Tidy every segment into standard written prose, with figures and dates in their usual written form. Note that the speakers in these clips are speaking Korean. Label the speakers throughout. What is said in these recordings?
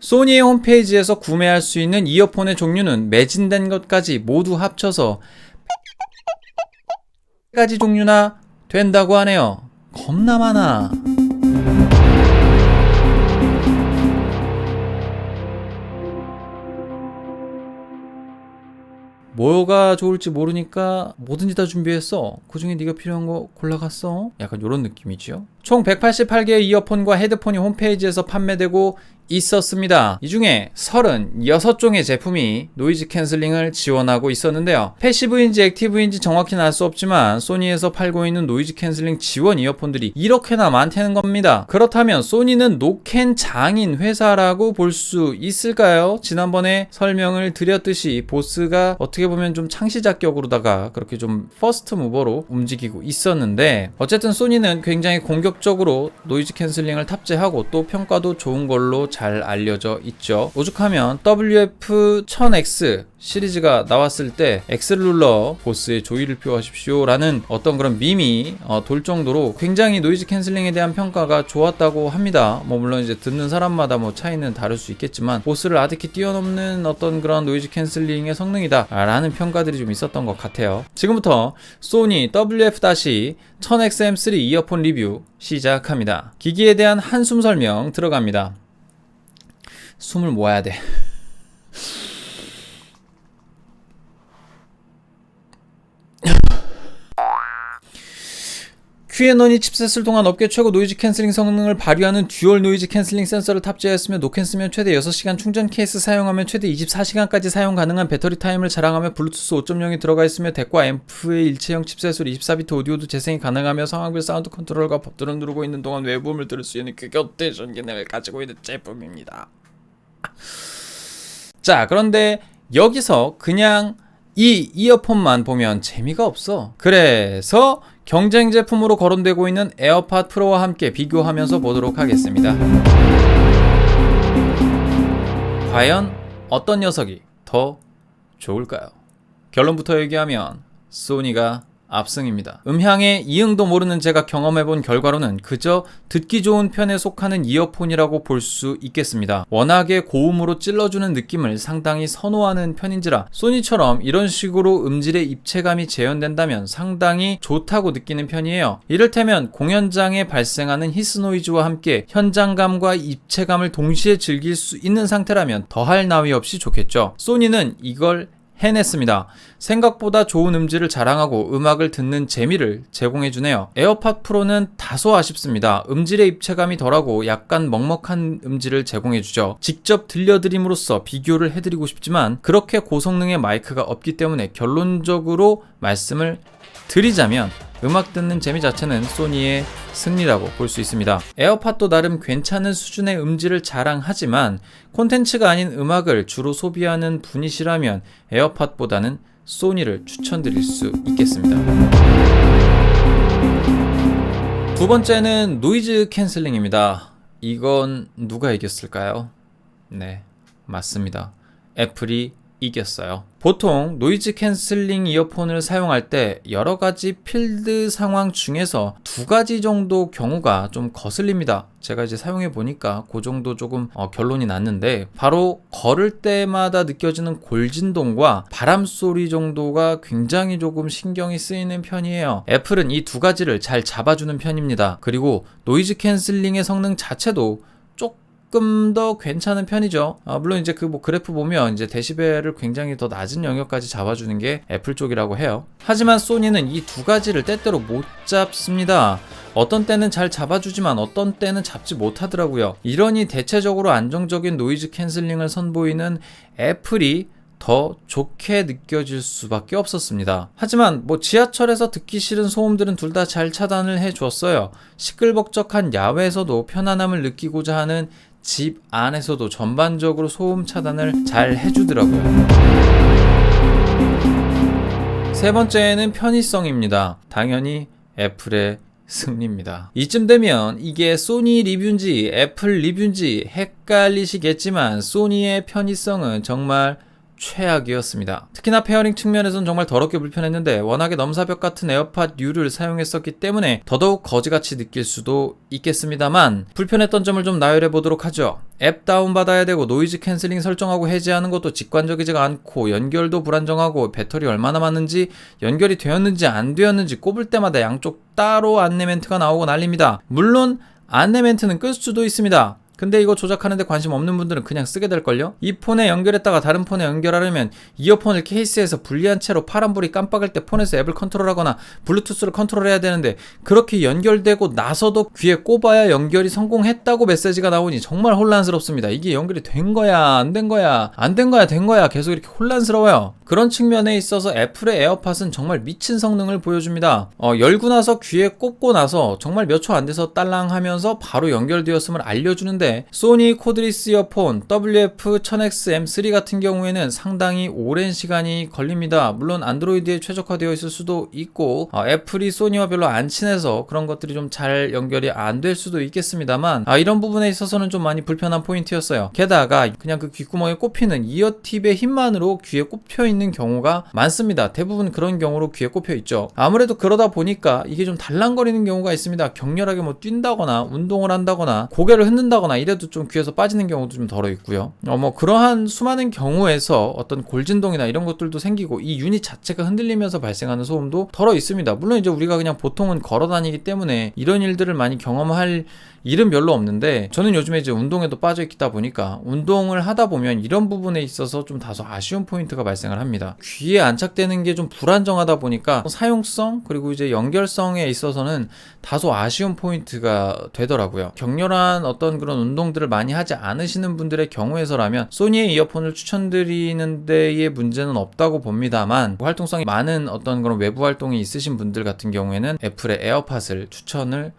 Speaker 1: 소니의 홈페이지에서 구매할 수 있는 이어폰의 종류는 매진된 것까지 모두 합쳐서 100가지 종류나 된다고 하네요. 겁나 많아. 뭐가 좋을지 모르니까 뭐든지 다 준비했어. 그중에 네가 필요한 거 골라갔어. 약간 이런 느낌이죠. 총 188개의 이어폰과 헤드폰이 홈페이지에서 판매되고 있었습니다. 이 중에 36종의 제품이 노이즈 캔슬링을 지원하고 있었는데요. 패시브인지 액티브인지 정확히는 알 수 없지만 소니에서 팔고 있는 노이즈 캔슬링 지원 이어폰들이 이렇게나 많다는 겁니다. 그렇다면 소니는 노캔 장인 회사라고 볼 수 있을까요? 지난번에 설명을 드렸듯이 보스가 어떻게 보면 좀 창시자격으로다가 그렇게 좀 퍼스트 무버로 움직이고 있었는데, 어쨌든 소니는 굉장히 공격적으로 노이즈 캔슬링을 탑재하고 또 평가도 좋은 걸로 잘 알려져 있죠. 오죽하면 WF-1000X 시리즈가 나왔을 때 X를 눌러 보스의 조이를 표하십시오 라는 어떤 그런 밈이 돌 정도로 굉장히 노이즈 캔슬링에 대한 평가가 좋았다고 합니다. 물론 이제 듣는 사람마다 차이는 다를 수 있겠지만 보스를 아득히 뛰어넘는 어떤 그런 노이즈 캔슬링의 성능이다 라는 평가들이 좀 있었던 것 같아요. 지금부터 소니 WF-1000XM3 이어폰 리뷰 시작합니다. 기기에 대한 한숨 설명 들어갑니다. 숨을 모아야 돼. QNON이 칩셋을 통한 업계 최고 노이즈 캔슬링 성능을 발휘하는 듀얼 노이즈 캔슬링 센서를 탑재하였으며, 노캔 쓰면 최대 6시간, 충전 케이스 사용하면 최대 24시간까지 사용 가능한 배터리 타임을 자랑하며, 블루투스 5.0이 들어가 있으며 덱과 앰프의 일체형 칩셋으로 24비트 오디오도 재생이 가능하며, 상황별 사운드 컨트롤과 버튼을 누르고 있는 동안 외부음을 들을 수 있는 궤격대전 기능을 가지고 있는 제품입니다. 자, 그런데 여기서 그냥 이 이어폰만 보면 재미가 없어. 그래서 경쟁 제품으로 거론되고 있는 에어팟 프로와 함께 비교하면서 보도록 하겠습니다. 과연 어떤 녀석이 더 좋을까요? 결론부터 얘기하면 소니가 압승입니다. 음향의 이응도 모르는 제가 경험해본 결과로는 그저 듣기 좋은 편에 속하는 이어폰이라고 볼 수 있겠습니다. 워낙에 고음으로 찔러주는 느낌을 상당히 선호하는 편인지라 소니처럼 이런 식으로 음질의 입체감이 재현된다면 상당히 좋다고 느끼는 편이에요. 이를테면 공연장에 발생하는 히스 노이즈와 함께 현장감과 입체감을 동시에 즐길 수 있는 상태라면 더할 나위 없이 좋겠죠. 소니는 이걸 해냈습니다. 생각보다 좋은 음질을 자랑하고 음악을 듣는 재미를 제공해주네요. 에어팟 프로는 다소 아쉽습니다. 음질의 입체감이 덜하고 약간 먹먹한 음질을 제공해주죠. 직접 들려드림으로써 비교를 해드리고 싶지만 그렇게 고성능의 마이크가 없기 때문에 결론적으로 말씀을 드리자면 음악 듣는 재미 자체는 소니의 승리라고 볼 수 있습니다. 에어팟도 나름 괜찮은 수준의 음질을 자랑하지만 콘텐츠가 아닌 음악을 주로 소비하는 분이시라면 에어팟보다는 소니를 추천드릴 수 있겠습니다. 두 번째는 노이즈 캔슬링입니다. 이건 누가 이겼을까요? 네, 맞습니다. 애플이 이겼어요. 보통 노이즈 캔슬링 이어폰을 사용할 때 여러 가지 필드 상황 중에서 두 가지 정도 경우가 좀 거슬립니다. 제가 이제 사용해 보니까 그 정도 조금 결론이 났는데, 바로 걸을 때마다 느껴지는 골진동과 바람 소리 정도가 굉장히 조금 신경이 쓰이는 편이에요. 애플은 이 두 가지를 잘 잡아주는 편입니다. 그리고 노이즈 캔슬링의 성능 자체도 조금 더 괜찮은 편이죠. 물론 이제 그 그래프 보면 이제 데시벨을 굉장히 더 낮은 영역까지 잡아주는 게 애플 쪽이라고 해요. 하지만 소니는 이 두 가지를 때때로 못 잡습니다. 어떤 때는 잘 잡아주지만 어떤 때는 잡지 못하더라고요. 이러니 대체적으로 안정적인 노이즈 캔슬링을 선보이는 애플이 더 좋게 느껴질 수밖에 없었습니다. 하지만 지하철에서 듣기 싫은 소음들은 둘 다 잘 차단을 해줬어요. 시끌벅적한 야외에서도 편안함을 느끼고자 하는 집 안에서도 전반적으로 소음 차단을 잘 해주더라고요. 세 번째는 편의성입니다. 당연히 애플의 승리입니다. 이쯤 되면 이게 소니 리뷰인지 애플 리뷰인지 헷갈리시겠지만 소니의 편의성은 정말 최악이었습니다. 특히나 페어링 측면에선 정말 더럽게 불편했는데 워낙에 넘사벽 같은 에어팟U를 사용했었기 때문에 더더욱 거지같이 느낄 수도 있겠습니다만 불편했던 점을 좀 나열해 보도록 하죠. 앱 다운받아야 되고 노이즈 캔슬링 설정하고 해제하는 것도 직관적이지가 않고 연결도 불안정하고 배터리 얼마나 많은지 연결이 되었는지 안 되었는지 꼽을 때마다 양쪽 따로 안내 멘트가 나오고 난립니다. 물론 안내 멘트는 끌 수도 있습니다. 근데 이거 조작하는데 관심 없는 분들은 그냥 쓰게 될걸요? 이 폰에 연결했다가 다른 폰에 연결하려면 이어폰을 케이스에서 분리한 채로 파란불이 깜빡일 때 폰에서 앱을 컨트롤하거나 블루투스를 컨트롤해야 되는데 그렇게 연결되고 나서도 귀에 꼽아야 연결이 성공했다고 메시지가 나오니 정말 혼란스럽습니다. 이게 연결이 된 거야 안 된 거야 안 된 거야 된 거야 계속 이렇게 혼란스러워요. 그런 측면에 있어서 애플의 에어팟은 정말 미친 성능을 보여줍니다. 열고 나서 귀에 꼽고 나서 정말 몇 초 안 돼서 딸랑 하면서 바로 연결되었음을 알려주는데 소니 코드리스 이어폰 WF-1000X-M3 같은 경우에는 상당히 오랜 시간이 걸립니다. 물론 안드로이드에 최적화되어 있을 수도 있고 애플이 소니와 별로 안 친해서 그런 것들이 좀 잘 연결이 안 될 수도 있겠습니다만 이런 부분에 있어서는 좀 많이 불편한 포인트였어요. 게다가 그냥 그 귓구멍에 꼽히는 이어팁의 힘만으로 귀에 꼽혀 있는 경우가 많습니다. 대부분 그런 경우로 귀에 꼽혀 있죠. 아무래도 그러다 보니까 이게 좀 달랑거리는 경우가 있습니다. 격렬하게 뭐 뛴다거나 운동을 한다거나 고개를 흔든다거나 이래도 좀 귀에서 빠지는 경우도 좀 덜어 있고요. 뭐 그러한 수많은 경우에서 어떤 골진동이나 이런 것들도 생기고 이 유닛 자체가 흔들리면서 발생하는 소음도 덜어 있습니다. 물론 이제 우리가 그냥 보통은 걸어 다니기 때문에 이런 일들을 많이 경험할 일은 별로 없는데 저는 요즘에 이제 운동에도 빠져 있다 보니까 운동을 하다 보면 이런 부분에 있어서 좀 다소 아쉬운 포인트가 발생을 합니다. 귀에 안착되는 게 좀 불안정하다 보니까 사용성 그리고 이제 연결성에 있어서는 다소 아쉬운 포인트가 되더라고요. 격렬한 어떤 그런 운동들을 많이 하지 않으시는 분들의 경우에서라면 소니의 이어폰을 추천드리는 데에 문제는 없다고 봅니다만 활동성이 많은 어떤 그런 외부 활동이 있으신 분들 같은 경우에는 애플의 에어팟을 추천을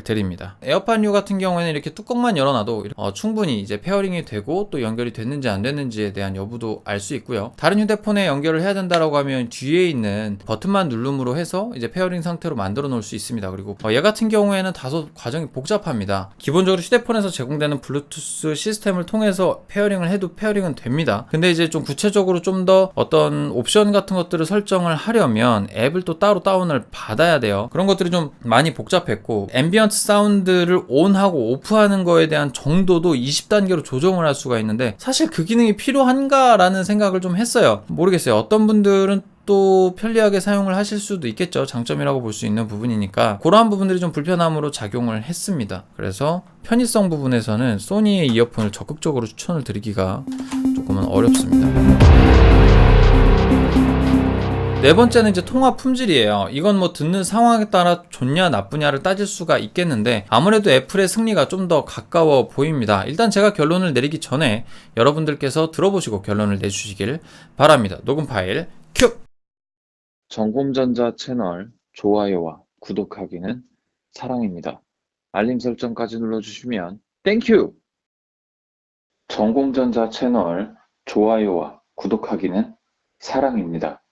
Speaker 1: 드립니다. 에어팟U 같은 경우에는 이렇게 뚜껑만 열어놔도 충분히 이제 페어링이 되고 또 연결이 됐는지 안 됐는지에 대한 여부도 알 수 있고요. 다른 휴대폰에 연결을 해야 된다라고 하면 뒤에 있는 버튼만 누름으로 해서 이제 페어링 상태로 만들어 놓을 수 있습니다. 그리고 얘 같은 경우에는 다소 과정이 복잡합니다. 기본적으로 휴대폰에서 제공되는 블루투스 시스템을 통해서 페어링을 해도 페어링은 됩니다. 근데 이제 좀 구체적으로 좀 더 어떤 옵션 같은 것들을 설정을 하려면 앱을 또 따로 다운을 받아야 돼요. 그런 것들이 좀 많이 복잡했고 앰비언트 사운드를 온하고 오프하는 거에 대한 정도도 20단계로 조정을 할 수가 있는데 사실 그 기능이 필요한가라는 생각을 좀 했어요. 모르겠어요. 어떤 분들은 또 편리하게 사용을 하실 수도 있겠죠. 장점이라고 볼 수 있는 부분이니까 그러한 부분들이 좀 불편함으로 작용을 했습니다. 그래서 편의성 부분에서는 소니의 이어폰을 적극적으로 추천을 드리기가 조금은 어렵습니다. 네 번째는 이제 통화 품질이에요. 이건 뭐 듣는 상황에 따라 좋냐 나쁘냐를 따질 수가 있겠는데 아무래도 애플의 승리가 좀 더 가까워 보입니다. 일단 제가 결론을 내리기 전에 여러분들께서 들어보시고 결론을 내주시길 바랍니다. 녹음 파일 큐!
Speaker 2: 정곰전자 채널 좋아요와 구독하기는 사랑입니다. 알림 설정까지 눌러주시면 땡큐! 정곰전자 채널 좋아요와 구독하기는 사랑입니다.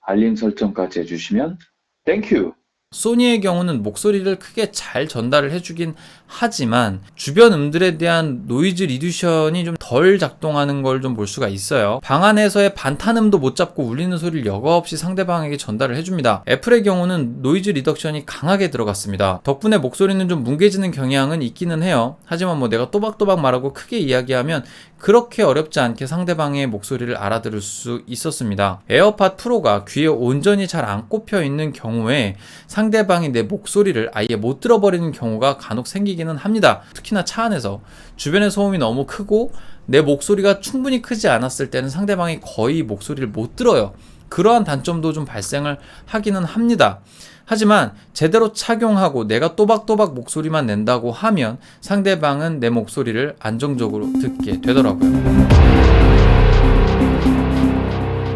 Speaker 2: 알림 설정까지 해주시면 땡큐!
Speaker 1: 소니의 경우는 목소리를 크게 잘 전달을 해주긴 하지만 주변 음들에 대한 노이즈 리듀션이 좀 덜 작동하는 걸 좀 볼 수가 있어요. 방 안에서의 반탄음도 못 잡고 울리는 소리를 여과 없이 상대방에게 전달을 해줍니다. 애플의 경우는 노이즈 리덕션이 강하게 들어갔습니다. 덕분에 목소리는 좀 뭉개지는 경향은 있기는 해요. 하지만 뭐 내가 또박또박 말하고 크게 이야기하면 그렇게 어렵지 않게 상대방의 목소리를 알아들을 수 있었습니다. 에어팟 프로가 귀에 온전히 잘 안 꼽혀 있는 경우에 상대방이 내 목소리를 아예 못 들어버리는 경우가 간혹 생기기는 합니다. 특히나 차 안에서 주변의 소음이 너무 크고 내 목소리가 충분히 크지 않았을 때는 상대방이 거의 목소리를 못 들어요. 그러한 단점도 좀 발생을 하기는 합니다. 하지만 제대로 착용하고 내가 또박또박 목소리만 낸다고 하면 상대방은 내 목소리를 안정적으로 듣게 되더라고요.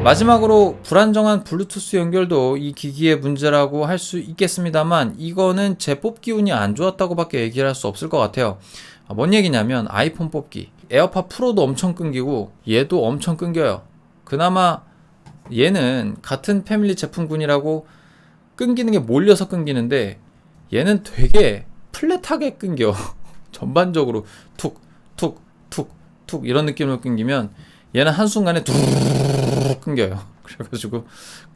Speaker 1: 마지막으로 불안정한 블루투스 연결도 이 기기의 문제라고 할 수 있겠습니다만 이거는 제 뽑기 운이 안 좋았다고 밖에 얘기를 할 수 없을 것 같아요. 뭔 얘기냐면 아이폰 뽑기 에어팟 프로도 엄청 끊기고 얘도 엄청 끊겨요. 그나마 얘는 같은 패밀리 제품군이라고 끊기는 게 몰려서 끊기는데 얘는 되게 플랫하게 끊겨. 전반적으로 툭 툭 툭 툭 이런 느낌으로 끊기면 얘는 한순간에 두루룩 끊겨요. 그래가지고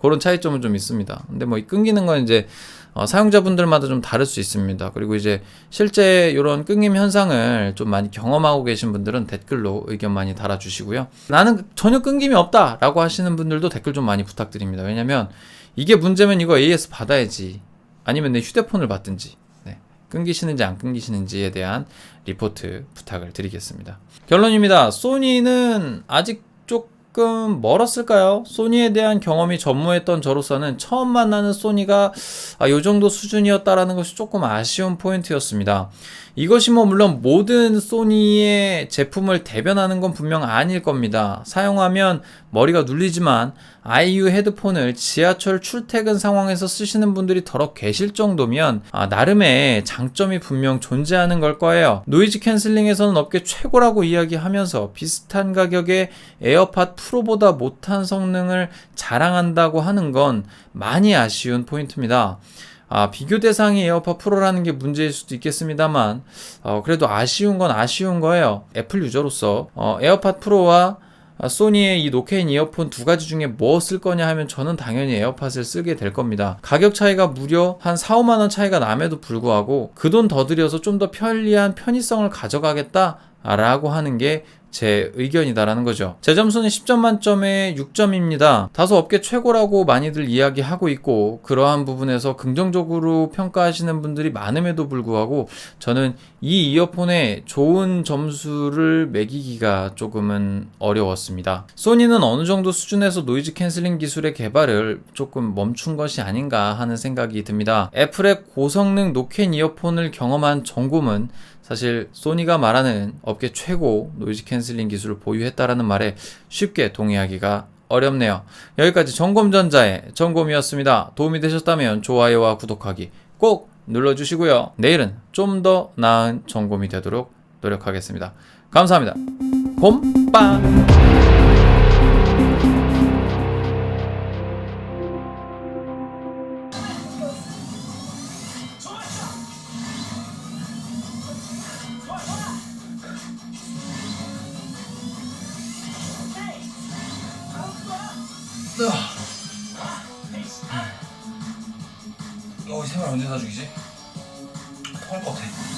Speaker 1: 그런 차이점은 좀 있습니다. 근데 뭐 이 끊기는 건 이제 사용자분들마다 좀 다를 수 있습니다. 그리고 이제 실제 이런 끊김 현상을 좀 많이 경험하고 계신 분들은 댓글로 의견 많이 달아주시고요. 나는 전혀 끊김이 없다 라고 하시는 분들도 댓글 좀 많이 부탁드립니다. 왜냐면 이게 문제면 이거 AS 받아야지, 아니면 내 휴대폰을 받든지, 네, 끊기시는지 안 끊기시는지에 대한 리포트 부탁을 드리겠습니다. 결론입니다. 소니는 아직 조금 멀었을까요? 소니에 대한 경험이 전무했던 저로서는 처음 만나는 소니가 요 정도 수준이었다라는 것이 조금 아쉬운 포인트였습니다. 이것이 뭐 물론 모든 소니의 제품을 대변하는 건 분명 아닐 겁니다. 사용하면 머리가 눌리지만 IU 헤드폰을 지하철 출퇴근 상황에서 쓰시는 분들이 더러 계실 정도면 나름의 장점이 분명 존재하는 걸 거예요. 노이즈 캔슬링에서는 업계 최고라고 이야기하면서 비슷한 가격에 에어팟 프로보다 못한 성능을 자랑한다고 하는 건 많이 아쉬운 포인트입니다. 비교 대상이 에어팟 프로라는 게 문제일 수도 있겠습니다만 그래도 아쉬운 건 아쉬운 거예요. 애플 유저로서 에어팟 프로와 소니의 이 노케인 이어폰 두 가지 중에 뭐 쓸 거냐 하면 저는 당연히 에어팟을 쓰게 될 겁니다. 가격 차이가 무려 한 4, 5만 원 차이가 남에도 불구하고 그 돈 더 들여서 좀 더 편리한 편의성을 가져가겠다 라고 하는 게 제 의견이다라는 거죠. 제 점수는 10점 만점에 6점입니다. 다소 업계 최고라고 많이들 이야기하고 있고 그러한 부분에서 긍정적으로 평가하시는 분들이 많음에도 불구하고 저는 이 이어폰에 좋은 점수를 매기기가 조금은 어려웠습니다. 소니는 어느 정도 수준에서 노이즈 캔슬링 기술의 개발을 조금 멈춘 것이 아닌가 하는 생각이 듭니다. 애플의 고성능 노캔 이어폰을 경험한 정곰은 사실 소니가 말하는 업계 최고 노이즈 캔슬링 기술을 보유했다라는 말에 쉽게 동의하기가 어렵네요. 여기까지 정곰전자의 정곰이었습니다. 도움이 되셨다면 좋아요와 구독하기 꼭 눌러주시고요. 내일은 좀 더 나은 정곰이 되도록 노력하겠습니다. 감사합니다. 곰빵! 생활 언제 사주기지? 토할 것 같아.